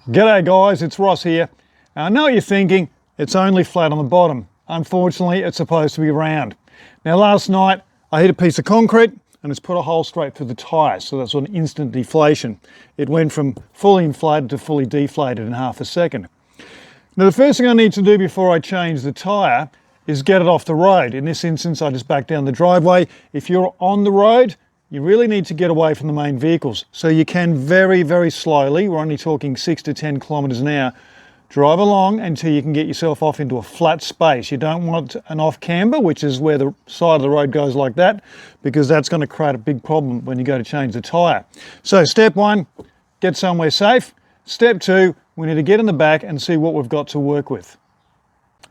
G'day guys, it's Ross here. Now, I know what you're thinking, it's only flat on the bottom. Unfortunately, it's supposed to be round. Now last night, I hit a piece of concrete and it's put a hole straight through the tyre, so that's an instant deflation. It went from fully inflated to fully deflated in half a second. Now the first thing I need to do before I change the tyre is get it off the road. In this instance, I just back down the driveway. If you're on the road, you really need to get away from the main vehicles. So you can very, very slowly, we're only talking 6 to 10 kilometres an hour, drive along until you can get yourself off into a flat space. You don't want an off camber, which is where the side of the road goes like that, because that's going to create a big problem when you go to change the tyre. So step one, get somewhere safe. Step two, we need to get in the back and see what we've got to work with.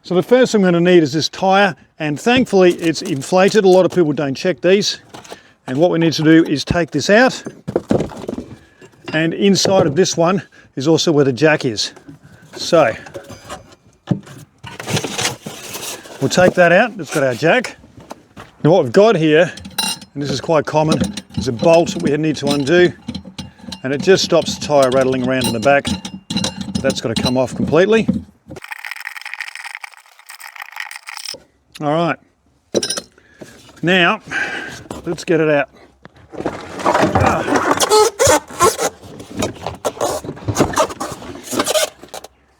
So the first thing I'm going to need is this tyre, and thankfully it's inflated. A lot of people don't check these. And what we need to do is take this out, and inside of this one is also where the jack is. So we'll take that out, it's got our jack. Now what we've got here, and this is quite common, is a bolt that we need to undo, and it just stops the tyre rattling around in the back. That's got to come off completely. All right, now let's get it out.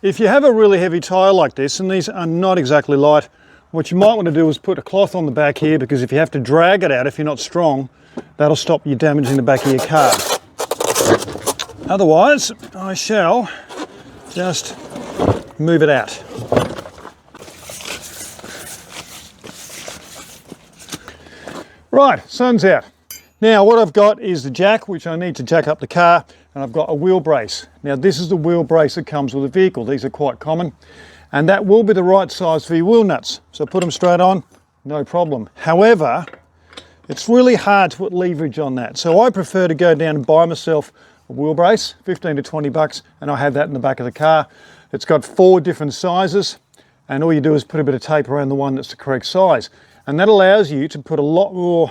If you have a really heavy tyre like this, and these are not exactly light, what you might want to do is put a cloth on the back here, because if you have to drag it out, if you're not strong, that'll stop you damaging the back of your car. Otherwise, I shall just move it out. Right, sun's out. Now what I've got is the jack, which I need to jack up the car, and I've got a wheel brace. Now this is the wheel brace that comes with a vehicle. These are quite common, and that will be the right size for your wheel nuts. So put them straight on, no problem. However, it's really hard to put leverage on that. So I prefer to go down and buy myself a wheel brace, 15 to 20 bucks, and I have that in the back of the car. It's got 4 different sizes, and all you do is put a bit of tape around the one that's the correct size. And that allows you to put a lot more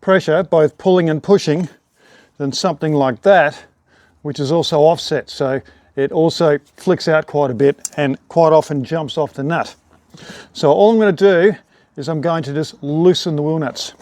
pressure, both pulling and pushing, than something like that, which is also offset. So it also flicks out quite a bit and quite often jumps off the nut. So all I'm going to do is I'm going to just loosen the wheel nuts.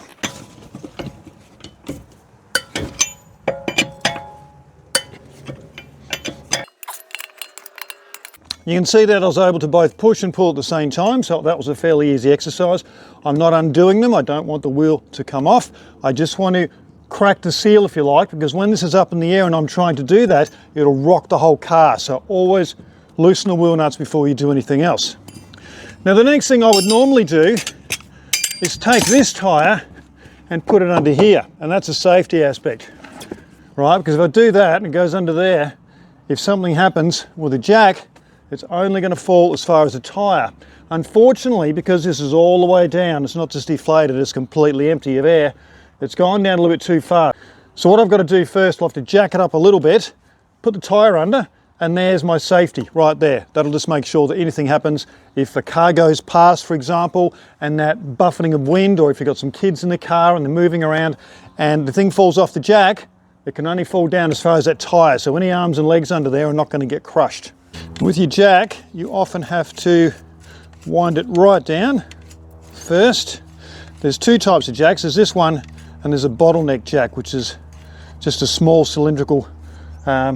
You can see that I was able to both push and pull at the same time, so that was a fairly easy exercise. I'm not undoing them, I don't want the wheel to come off. I just want to crack the seal, if you like, because when this is up in the air and I'm trying to do that, it'll rock the whole car. So always loosen the wheel nuts before you do anything else. Now the next thing I would normally do is take this tyre and put it under here, and that's a safety aspect, right? Because if I do that and it goes under there, if something happens with the jack, it's only going to fall as far as the tyre. Unfortunately, because this is all the way down, it's not just deflated, it's completely empty of air, it's gone down a little bit too far. So what I've got to do first, I'll have to jack it up a little bit, put the tyre under, and there's my safety right there. That'll just make sure that anything happens. If the car goes past, for example, and that buffeting of wind, or if you've got some kids in the car and they're moving around and the thing falls off the jack, it can only fall down as far as that tyre. So any arms and legs under there are not going to get crushed. With your jack, you often have to wind it right down first. There's 2 types of jacks. There's this one, and there's a bottleneck jack, which is just a small cylindrical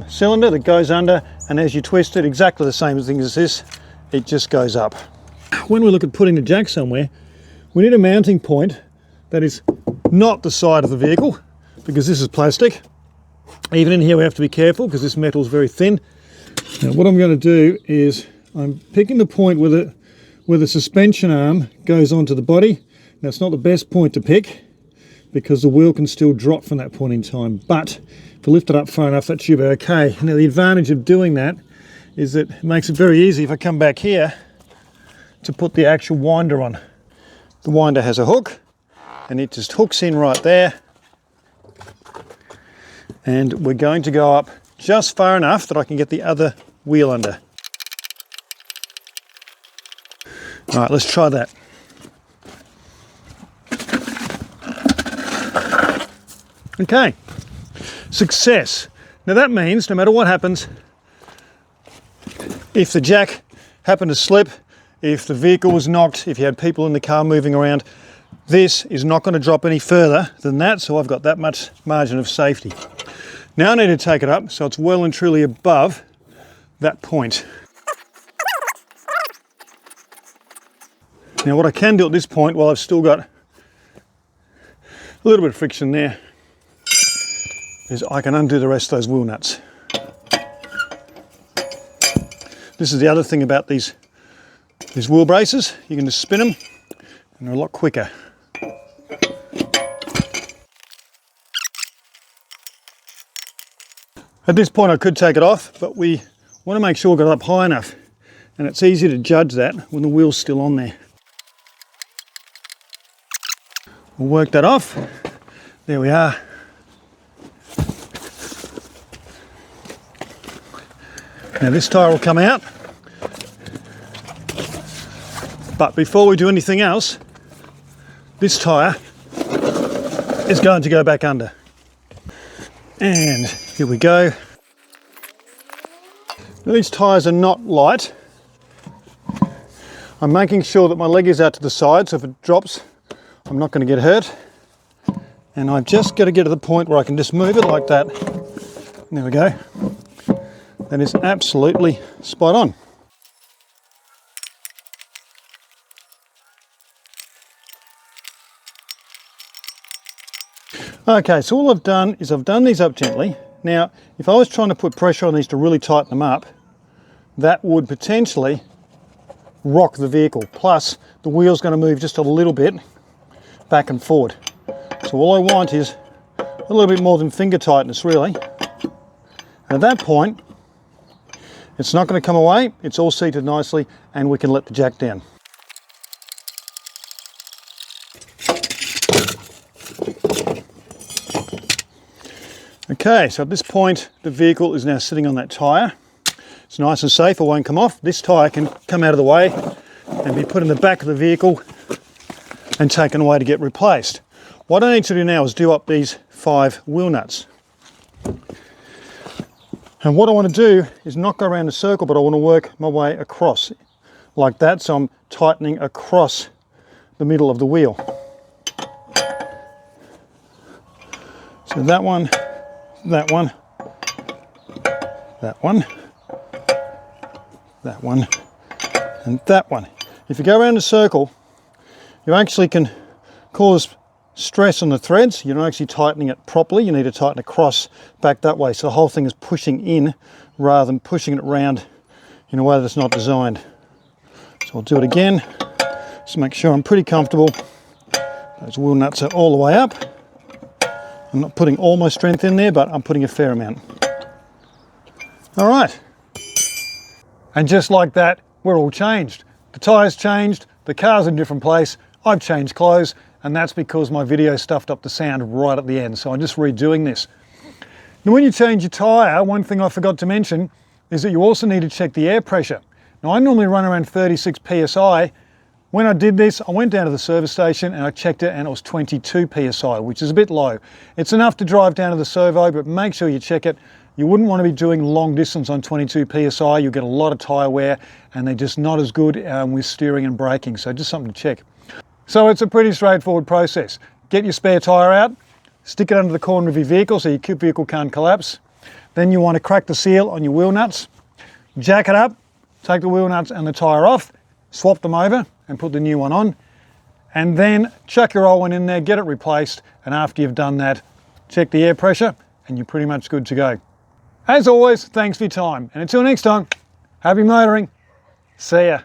cylinder that goes under, and as you twist it, exactly the same thing as this, it just goes up. When we look at putting the jack somewhere, we need a mounting point that is not the side of the vehicle, because this is plastic. Even in here we have to be careful because this metal is very thin. Now what I'm going to do is I'm picking the point where the suspension arm goes onto the body. Now it's not the best point to pick because the wheel can still drop from that point in time, but if I lift it up far enough, that should be okay. Now the advantage of doing that is that it makes it very easy if I come back here to put the actual winder on. The winder has a hook and it just hooks in right there, and we're going to go up just far enough that I can get the other wheel under. All right, let's try that. Okay, success. Now that means no matter what happens, If the jack happened to slip, if the vehicle was knocked, if you had people in the car moving around, this is not going to drop any further than that, so I've got that much margin of safety. Now I need to take it up so it's well and truly above that point. Now what I can do at this point, while I've still got a little bit of friction there, is I can undo the rest of those wheel nuts. This is the other thing about these wheel braces. You can just spin them and they're a lot quicker. At this point I could take it off, but we want to make sure we got it up high enough, and it's easy to judge that when the wheel's still on there. We'll work that off. There we are. Now this tyre will come out, but before we do anything else, this tyre is going to go back under. And here we go. Now, these tyres are not light. I'm making sure that my leg is out to the side, so if it drops, I'm not going to get hurt. And I've just got to get to the point where I can just move it like that. There we go. That is absolutely spot on. Okay, so all I've done is I've done these up gently. Now, if I was trying to put pressure on these to really tighten them up, that would potentially rock the vehicle. Plus, the wheel's going to move just a little bit back and forward. So all I want is a little bit more than finger tightness, really. And at that point, it's not going to come away, it's all seated nicely, and we can let the jack down. Okay, so at this point, the vehicle is now sitting on that tyre. It's nice and safe, it won't come off. This tyre can come out of the way and be put in the back of the vehicle and taken away to get replaced. What I need to do now is do up these 5 wheel nuts. And what I want to do is not go around the circle, but I want to work my way across like that, so I'm tightening across the middle of the wheel. So that one, that one, that one, that one, and that one. If you go around the circle, you actually can cause stress on the threads. You're not actually tightening it properly. You need to tighten across back that way, so the whole thing is pushing in rather than pushing it around in a way that's not designed. So I'll do it again, just make sure I'm pretty comfortable. Those wheel nuts are all the way up. I'm not putting all my strength in there, but I'm putting a fair amount. All right. And just like that, we're all changed. The tyre's changed, the car's in a different place, I've changed clothes, and that's because my video stuffed up the sound right at the end, so I'm just redoing this. Now when you change your tyre, one thing I forgot to mention is that you also need to check the air pressure. Now I normally run around 36 psi. When I did this, I went down to the service station and I checked it and it was 22 psi, which is a bit low. It's enough to drive down to the servo, but make sure you check it. You wouldn't want to be doing long distance on 22 psi. You'll get a lot of tyre wear and they're just not as good with steering and braking, so just something to check. So it's a pretty straightforward process. Get your spare tyre out, stick it under the corner of your vehicle so your vehicle can't collapse. Then you want to crack the seal on your wheel nuts, jack it up, take the wheel nuts and the tyre off, swap them over and put the new one on, and then chuck your old one in there, get it replaced, and after you've done that, check the air pressure and you're pretty much good to go. As always, thanks for your time, and until next time, happy motoring. See ya.